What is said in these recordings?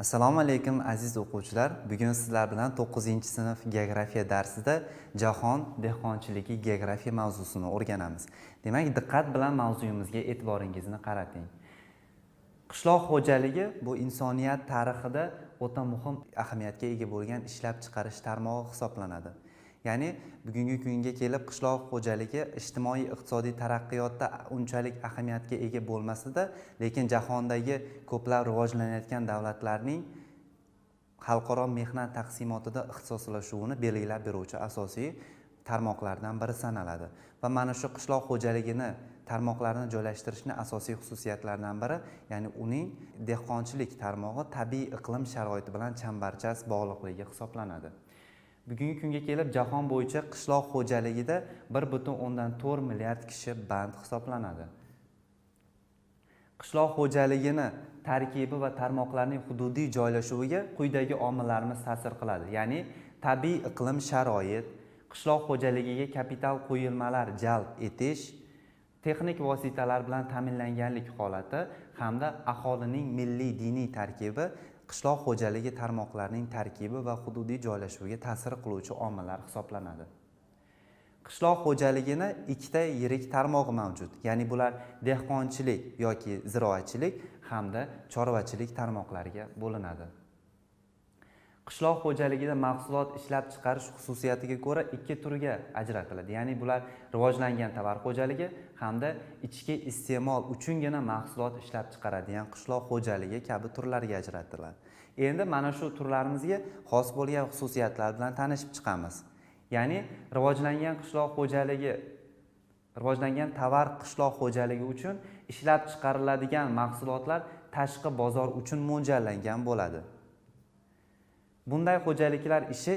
Assalomu alaykum aziz o'quvchilar. Bugun sizlar bilan 9-sinf geografiya darsida jahon dehqonchiligi geografiya mavzusini o'rganamiz. Demak, diqqat bilan mavzuyimizga e'tiboringizni qarating. Qishloq xo'jaligi bu insoniyat tarixida o'ta muhim ahamiyatga ega bo'lgan ishlab chiqarish tarmog'i hisoblanadi. Ya'ni bugungi kunga kelib qishloq xo'jaligi ijtimoiy-iqtisodiy taraqqiyotda unchalik ahamiyatga ega bo'lmasa-da, lekin jahondagi ko'plab rivojlanayotgan davlatlarning xalqaro mehnat taqsimotida ixtisoslashuvini belgilab beruvchi asosiy tarmoqlardan biri sanaladi. Va mana shu qishloq xo'jaligini tarmoqlarini joylashtirishning asosiy xususiyatlaridan biri, ya'ni uning dehqonchilik tarmog'i tabiiy iqlim sharoiti bilan chambarchas bog'liqligi hisoblanadi. Bugungi kunga kelib jahon bo'yicha qishloq xo'jaligida 1,4 milliard kishi band hisoblanadi. Qishloq xo'jaligini tarkibi va tarmoqlarning hududiy joylashuviga quyidagi omillarimiz ta'sir qiladi. Ya'ni tabiiy iqlim sharoit, qishloq xo'jaligiga kapital qo'yilmalar jalb etish, texnik vositalar bilan ta'minlanganlik holati hamda aholining milliy diniy tarkibi qishloq xo'jaligi tarmoqlarining tarkibi va hududiy joylashuviga ta'sir qiluvchi omillar hisoblanadi. Qishloq xo'jaligini ikkita yirik tarmog'i mavjud. Ya'ni bular dehqonchilik yoki ziroatchilik hamda chorvachilik tarmoqlariga bo'linadi. Qishloq xo'jaligida mahsulot ishlab chiqarish xususiyatiga ko'ra ikki turga ajratiladi. Ya'ni bular rivojlangan tovar xo'jaligi hamda ichki iste'mol uchungina mahsulot ishlab chiqaradigan qishloq xo'jaligi kabi turlarga ajratiladi. Endi mana shu turlarimizga xos bo'lgan xususiyatlar bilan tanishib chiqamiz. Ya'ni rivojlangan qishloq xo'jaligi, rivojlangan tovar qishloq xo'jaligi uchun ishlab chiqariladigan mahsulotlar tashqi bozor uchun mo'ljallangan bo'ladi. Bunday xo'jaliklar ishi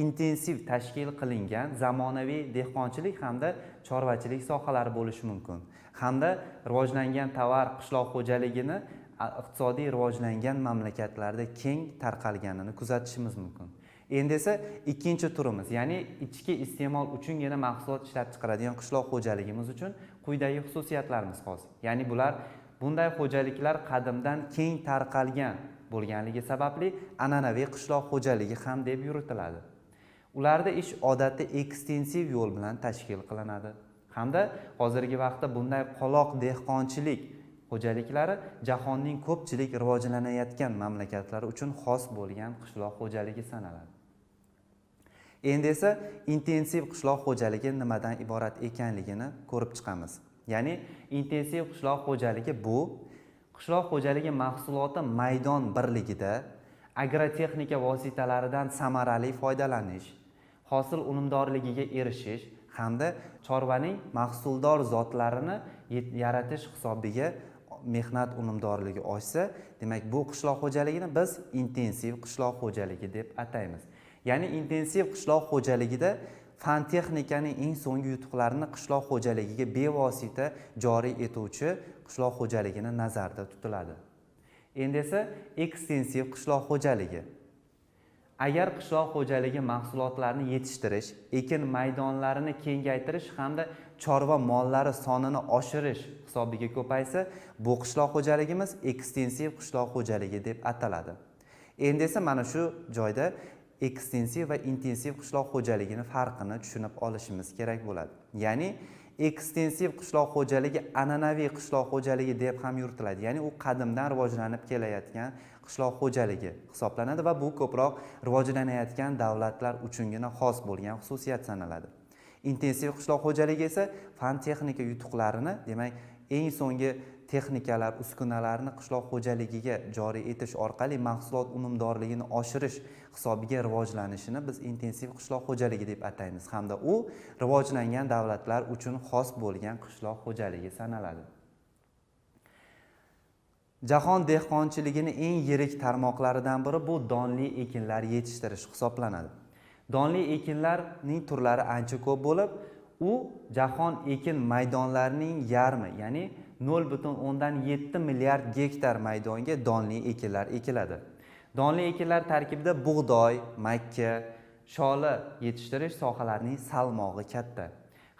intensiv tashkil qilingan zamonaviy dehqonchilik hamda chorvachilik sohalari bo'lishi mumkin. Hamda rivojlangan tovar qishloq xo'jaligini iqtisodiy rivojlangan mamlakatlarda keng tarqalganini kuzatishimiz mumkin. Endi esa ikkinchi turimiz, ya'ni ichki iste'mol uchungina mahsulot ishlab chiqaradigan qishloq xo'jaligimiz uchun quyidagi xususiyatlarimiz xos. Ya'ni bunday xo'jaliklar qadimdan keng tarqalgan bo'lganligi sababli an'anaviy qishloq xo'jaligi ham deb yuritiladi. Ularda ish odatda ekstensiv yo'l bilan tashkil qilinadi. Hamda hozirgi vaqtda bunday qoloq dehqonchilik xo'jaliklari jahonning ko'pchilik rivojlanayotgan mamlakatlari uchun xos bo'lgan qishloq xo'jaligi sanaladi. Endi esa intensiv qishloq xo'jaligi nimadan iborat ekanligini ko'rib chiqamiz. Ya'ni intensiv qishloq xo'jaligi bu qishloq xo'jaligi mahsuloti maydon birligida agrotexnika vositalaridan samarali foydalanish, hosil unumdorligiga erishish hamda chorvaning mahsuldor zotlarini yaratish hisobiga mehnat unumdorligi oshsa, demak bu qishloq xo'jaligini biz intensiv qishloq xo'jaligi deb ataymiz. Ya'ni intensiv qishloq xo'jaligida fan texnikaning eng so'nggi yutuqlarini qishloq xo'jaligiga bevosita joriy etuvchi qishloq xo'jaligini nazarda tutiladi. Endi esa ekstensiv qishloq xo'jaligi. Agar qishloq xo'jaligi mahsulotlarini yetishtirish, ekin maydonlarini kengaytirish hamda chorva mollari sonini oshirish hisobiga ko'paysa, bu qishloq xo'jaligimiz ekstensiv qishloq xo'jaligi deb ataladi. Endi esa mana shu joyda ekstensiv va intensiv qishloq xo'jaligini farqini tushunib olishimiz kerak bo'ladi. Ya'ni ekstensiv qishloq xo'jaligi an'anaviy qishloq xo'jaligi deb ham yuritiladi. Ya'ni u qadimdan rivojlanib kelayotgan qishloq xo'jaligi hisoblanadi va bu ko'proq rivojlanayotgan davlatlar uchungina xos bo'lgan xususiyat sanaladi. Intensiv qishloq xo'jaligi esa fan texnika yutuqlarini, demak, eng so'nggi texnikalar, uskunalarni qishloq xo'jaligiga joriy etish orqali mahsulot unumdorligini oshirish hisobiga rivojlanishini biz intensiv qishloq xo'jaligi deb ataymiz hamda u rivojlangan davlatlar uchun xos bo'lgan qishloq xo'jaligi sanaladi. Jahon dehqonchiligining eng yirik tarmoqlaridan biri bu donli ekinlar yetishtirish hisoblanadi. Donli ekinlarning turlari ancha ko'p bo'lib, u jahon ekin maydonlarining yarmi, ya'ni 0,7 milliard gektar maydonga donli ekinlar ekiladi. Donli ekinlar tarkibida bug'doy, makka, shola yetishtirish sohalarining salmog'i katta.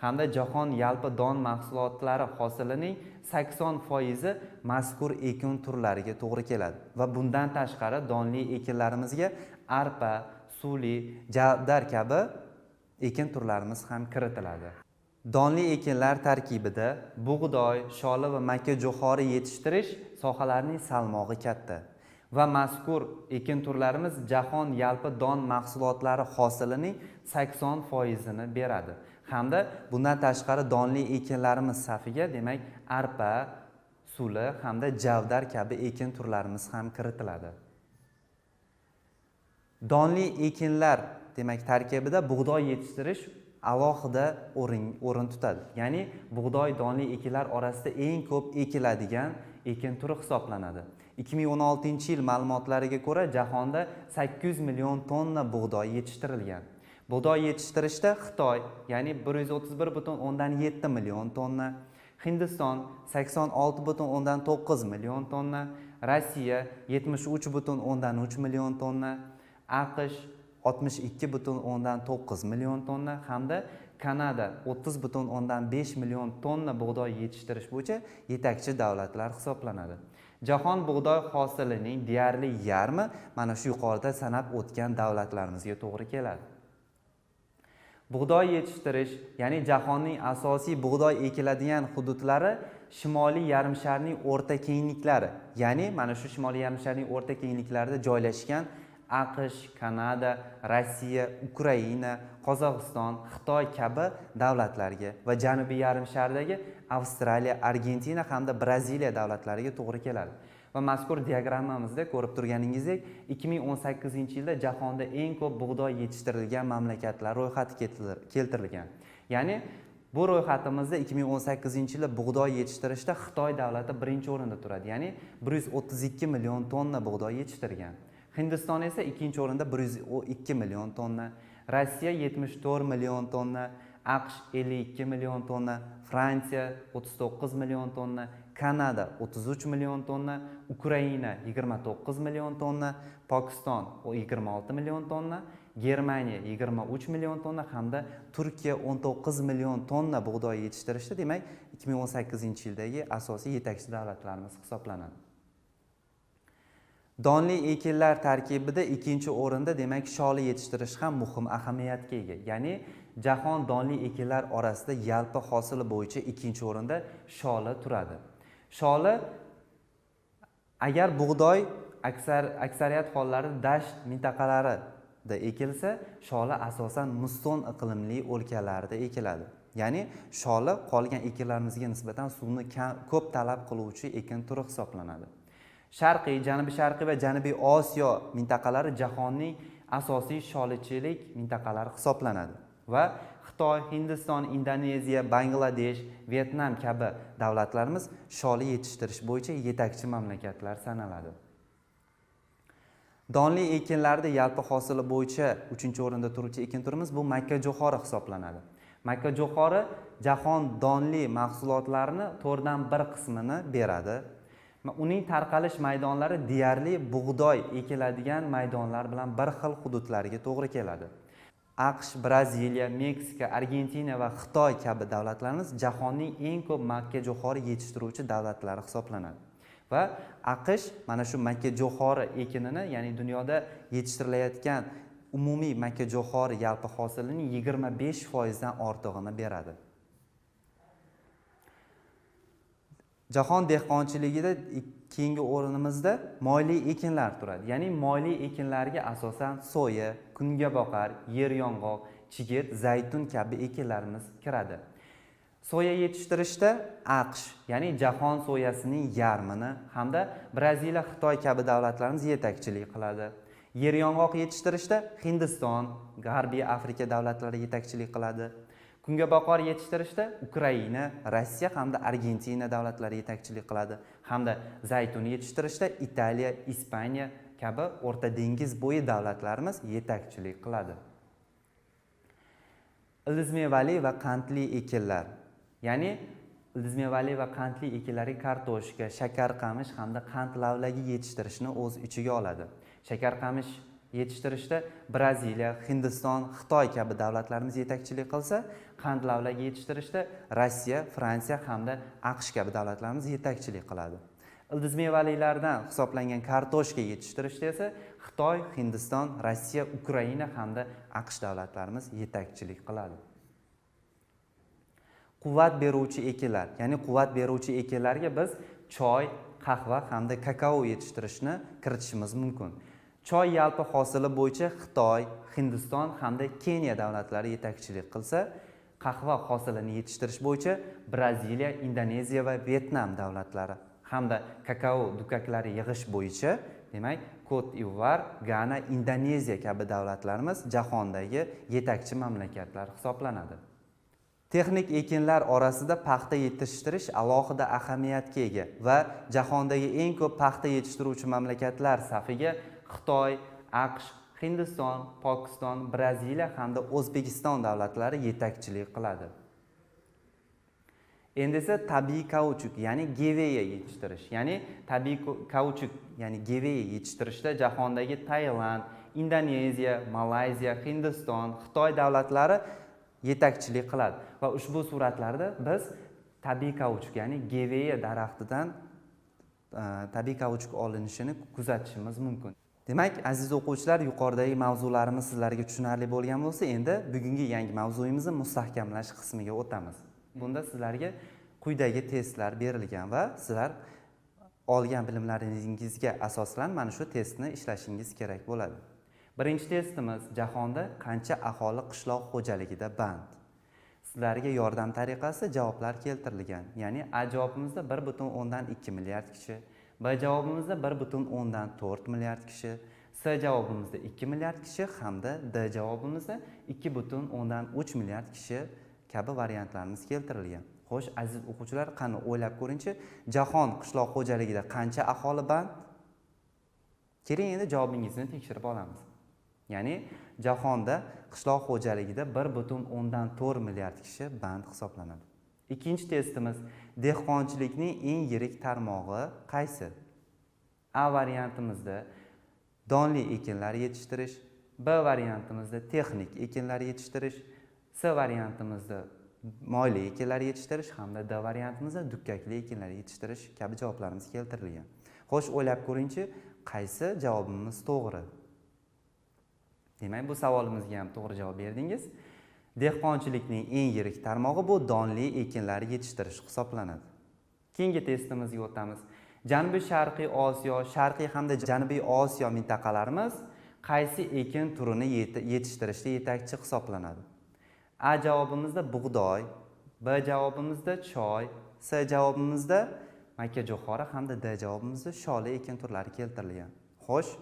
hamda jahon yalpi don mahsulotlari hosilining 80% mazkur ekin turlariga to'g'ri keladi va bundan tashqari donli ekinlarimizga arpa, suli, javdar kabi ekin turlarimiz ham kiritiladi. Donli ekinlar tarkibida bug'doy, sholi va makka jo'xori yetishtirish sohalarining salmog'i katta va mazkur ekin turlarimiz jahon yalpi don mahsulotlari hosilining 80% ni beradi. Hamda bundan tashqari donli ekinlarimiz safiga demak arpa, suli hamda javdar kabi ekin turlarimiz ham kiritiladi. Donli ekinlar demak tarkibida bug'doy yetishtirish alohida o'rin tutadi. Ya'ni bug'doy donli ekinlar orasida eng ko'p ekiladigan ekin turi hisoblanadi. 2016-yil ma'lumotlariga ko'ra jahonda 800 million tonna bug'doy yetishtirilgan. Bug'doy yetishtirishda Xitoy, ya'ni 131,7 million tonna, Hindiston 86,9 million tonna, Rossiya 73,3 million tonna, AQSh 62,9 million tonna hamda Kanada 30,5 million tonna bug'doy yetishtirish bo'yicha yetakchi davlatlar hisoblanadi. Jahon bug'doy hosilining deyarli yarmi mana shu yuqorida sanab o'tgan davlatlarimizga to'g'ri keladi. Bug'doy yetishtirish, ya'ni jahonning asosiy bug'doy ekiladigan hududlari Shimoliy yarimsharning o'rta kengliklari, ya'ni mana shu Shimoliy yarimsharning o'rta kengliklarida joylashgan AQSh, Kanada, Rossiya, Ukraina, Qozog'iston, Xitoy kabi davlatlarga va Janubiy yarimshardagi Avstraliya, Argentina hamda Braziliya davlatlariga to'g'ri keladi. Va mazkur diagrammamizda ko'rib turganingizdek, 2018-yilda jahonda eng ko'p bug'doy yetishtirilgan mamlakatlar ro'yxati keltirilgan. Ya'ni bu ro'yxatimizda 2018-yilda bug'doy yetishtirishda Xitoy davlati birinchi o'rinda turadi. Ya'ni 132 million tonna bug'doy yetishtirgan. Hindiston esa ikkinchi o'rinda 102 million tonna, Rossiya 74 million tonna, AQSh 52 million tonna, Fransiya 39 million tonna, Kanada 33 million tonna, Ukraina 29 million tonna, Pokiston 26 million tonna, Germaniya 23 million tonna hamda Turkiya 19 million tonna bug'doy yetishtirishda, demak 2018-yildagi asosiy yetakchi davlatlarimiz hisoblanadi. Donli ekinlar tarkibida ikkinchi o'rinda demak sholi yetishtirish ham muhim ahamiyatga ega. Ya'ni jahon donli ekinlar orasida yalpi hosili bo'yicha ikkinchi o'rinda sholi turadi. Sholi agar bug'doy aksariyat hollarda dasht mintaqalarida ekilsa, sholi asosan musson iqlimli o'lkalarda ekiladi. Ya'ni sholi qolgan ekinlarimizga nisbatan suvni ko'p talab qiluvchi ekin turi hisoblanadi. Sharqiy, Janubiy Sharqiy va Janubiy Osiyo mintaqalari jahonning asosiy sholichilik mintaqalari hisoblanadi va Xitoy, Hindiston, Indoneziya, Bangladesh, Vyetnam kabi davlatlarimiz sholi yetishtirish bo'yicha yetakchi mamlakatlar sanaladi. Donli ekinlarda yalpi hosili bo'yicha 3-o'rinda turuvchi ekin turimiz bu makka jo'xori hisoblanadi. Makka jo'xori jahon donli mahsulotlarini 4dan 1 qismini beradi. Uning tarqalish maydonlari deyarli bug'doy ekiladigan maydonlar bilan bir xil hududlarga to'g'ri keladi. AQSh, Braziliya, Meksika, Argentina va Xitoy kabi davlatlarimiz jahonning eng ko'p makka jo'xori yetishtiruvchi davlatlari hisoblanadi. Va AQSh mana shu makka jo'xori ekinini, ya'ni dunyoda yetishtirilayotgan umumiy makka jo'xori yalpi hosilining 25% dan ortig'ini beradi. Jahon dehqonchiligida keyingi o'rinimizda moyli ekinlar turadi. Ya'ni moyli ekinlarga asosan soya, kungaboqar, yer yong'oq, chigit, zaytun kabi ekinlarimiz kiradi. Soya yetishtirishda AQSh, ya'ni jahon soyasining yarmini hamda Braziliya, Xitoy kabi davlatlarimiz yetakchilik qiladi. Yer yong'oq yetishtirishda Hindiston, G'arbiy Afrika davlatlari yetakchilik qiladi. Kungaboqar yetishtirishda Ukraina, Rossiya hamda Argentina davlatlari yetakchilik qiladi. Hamda zaytun yetishtirishda Italiya, Ispaniya kabi O'rta dengiz bo'yi davlatlarimiz yetakchilik qiladi. Ildiz mevali va qandli ekinlar. Ya'ni ildiz mevali va qandli ekinlarga kartoshka, shakar qamish hamda qand lavlagi yetishtirishni o'z ichiga oladi. Shakar qamish yetishtirishda Braziliya, Hindiston, Xitoy kabi davlatlarimiz yetakchilik qilsa, qand lavlagi yetishtirishda Rossiya, Fransiya hamda AQSh kabi davlatlarimiz yetakchilik qiladi. Ildiz mevalilardan hisoblangan kartoshka yetishtirishda esa Xitoy, Hindiston, Rossiya, Ukraina hamda AQSh davlatlarimiz yetakchilik qiladi. Quvvat beruvchi ekinlar, ya'ni quvvat beruvchi ekinlarga biz choy, qahva hamda kakao yetishtirishni kiritishimiz mumkin. Choy yalpi hosili bo'yicha Xitoy, Hindiston hamda Keniya davlatlari yetakchilik qilsa, qahva hosilini yetishtirish bo'yicha Braziliya, Indoneziya va Vyetnam davlatlari hamda kakao dukaklari yig'ish bo'yicha, demak, Cote d'Ivoire, Gana, Indoneziya kabi davlatlarimiz jahondagi yetakchi mamlakatlar hisoblanadi. Texnik ekinlar orasida paxta yetishtirish alohida ahamiyatga ega va jahondagi eng ko'p paxta yetishtiruvchi mamlakatlar safiga Xitoy, AQSh, Hindiston, Pokiston, Braziliya hamda O'zbekiston davlatlari yetakchilik qiladi. Endi esa tabiiy kauchuk, ya'ni geveya yetishtirish, ya'ni tabiiy kauchuk, ya'ni geveya yetishtirishda jahondagi Tailand, Indoneziya, Malayziya, Hindiston, Xitoy davlatlari yetakchilik qiladi va ushbu suratlarda biz tabiiy kauchuk, ya'ni geveya daraxtidan tabiiy kauchuk olinishini kuzatishimiz mumkin. Demak, aziz o'quvchilar, yuqoridagi mavzularimiz sizlarga tushunarli bo'lgan bo'lsa, endi bugungi yangi mavzuyimizni mustahkamlash qismiga o'tamiz. Bunda sizlarga quyidagi testlar berilgan va sizlar olgan bilimlaringizga asoslan mana shu testni ishlashingiz kerak bo'ladi. Birinchi testimiz jahonda qancha aholi qishloq xo'jaligida band. Sizlarga yordam tariqasida javoblar keltirilgan. Ya'ni A javobimizda 1,2 milliard kishi, B javobimizda 1,4 milliard kishi, C javobimizda 2 milliard kishi hamda D javobimizda 2,3 milliard kishi kabi variantlarimiz keltirilgan. Xo'sh, aziz o'quvchilar, qani o'ylab ko'ringchi, jahon qishloq xo'jaligida qancha aholi band? Keling endi javobingizni tekshirib olamiz. Ya'ni jahonda qishloq xo'jaligida 1,4 milliard kishi band hisoblanadi. Ikkinchi testimiz dehqonchilikning eng yirik tarmog'i qaysi? A variantimizda donli ekinlar yetishtirish, B variantimizda texnik ekinlar yetishtirish, C variantimizda moyli ekinlar yetishtirish hamda D variantimizda dukkakli ekinlar yetishtirish kabi javoblarimiz keltirilgan. Xo'sh, o'ylab ko'ringchi, qaysi javobimiz to'g'ri? Demak, bu savolimizga ham to'g'ri javob berdingiz. Dehqonchilikning eng yirik tarmog'i bu donli ekinlar yetishtirish hisoblanadi. Keyingi testimizga o'tamiz. Janubiy Sharqiy Osiyo, Sharqiy hamda Janubiy Osiyo mintaqalarimiz qaysi ekin turini yetishtirishda yetakchi hisoblanadi? A javobimizda bug'doy, B javobimizda choy, C javobimizda makkajo'xori hamda D javobimizda sholi ekin turlari keltirilgan. Xo'sh,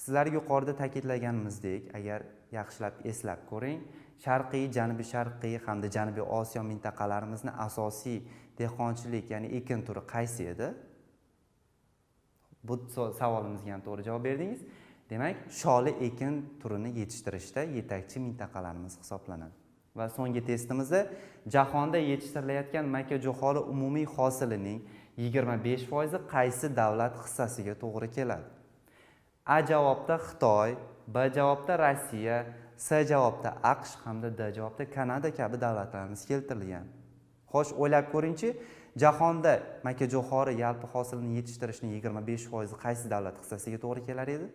sizlarga yuqorida ta'kidlaganimizdek, agar yaxshilab eslab ko'ring, Sharqiy, Janubiy Sharqiy hamda Janubiy Osiyo mintaqalarimizning asosiy dehqonchilik, ya'ni ekin turi qaysi edi? Bu savolimizga ham to'g'ri javob berdingiz. Demak, sholi ekin turini yetishtirishda yetakchi mintaqalarimiz hisoblanadi. Va so'nggi testimizda jahonda yetishtirilayotgan makkajo'xori umumiy hosilining 25% qaysi davlat hissasiga to'g'ri keladi? A javobda Xitoy, B javobda Rossiya, C javobda AQSh hamda D javobda Kanada kabi davlatlarimiz keltirilgan. Xo'sh, o'ylab ko'ringchi, jahonda makkajo'xori yalpi hosilini yetishtirishning 25% qaysi davlat hissasiga to'g'ri kelar edi?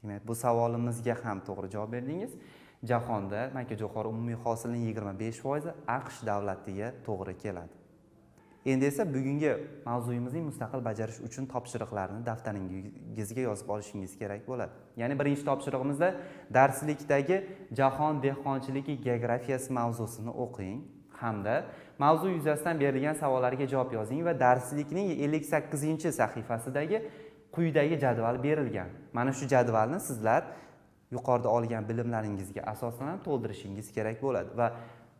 Demak, bu savolimizga ham to'g'ri javob berdingiz. Jahonda makkajo'xori umumiy hosilining 25% AQSh davlatiga to'g'ri keladi. Endi esa bugungi mavzuyimizning mustaqil bajarish uchun topshiriqlarni daftaringizga yozib olishingiz kerak bo'ladi. Ya'ni birinchi topshirig'imizda darslikdagi jahon dehqonchiligi geografiyasi mavzusini o'qing hamda mavzu yuzasidan berilgan savollarga javob yozing va darslikning 58-sahifasidagi quyidagi jadval berilgan. Mana shu jadvalni sizlar yuqorida olgan bilimlaringizga asosan to'ldirishingiz kerak bo'ladi va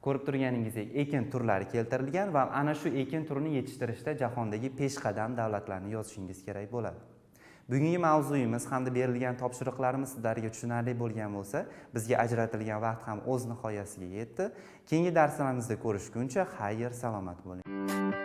ko'rib turganingizdek ekin turlari keltirilgan va ana shu ekin turini yetishtirishda jahondagi peshqadam davlatlarni yozishingiz kerak bo'ladi. Bugungi mavzuyimiz hamda berilgan topshiriqlarimiz sizlarga tushunarli bo'lgan bo'lsa, bizga ajratilgan vaqt ham o'z nihoyasiga yetdi. Keyingi darslarimizda ko'rishguncha xayr, salomat bo'ling.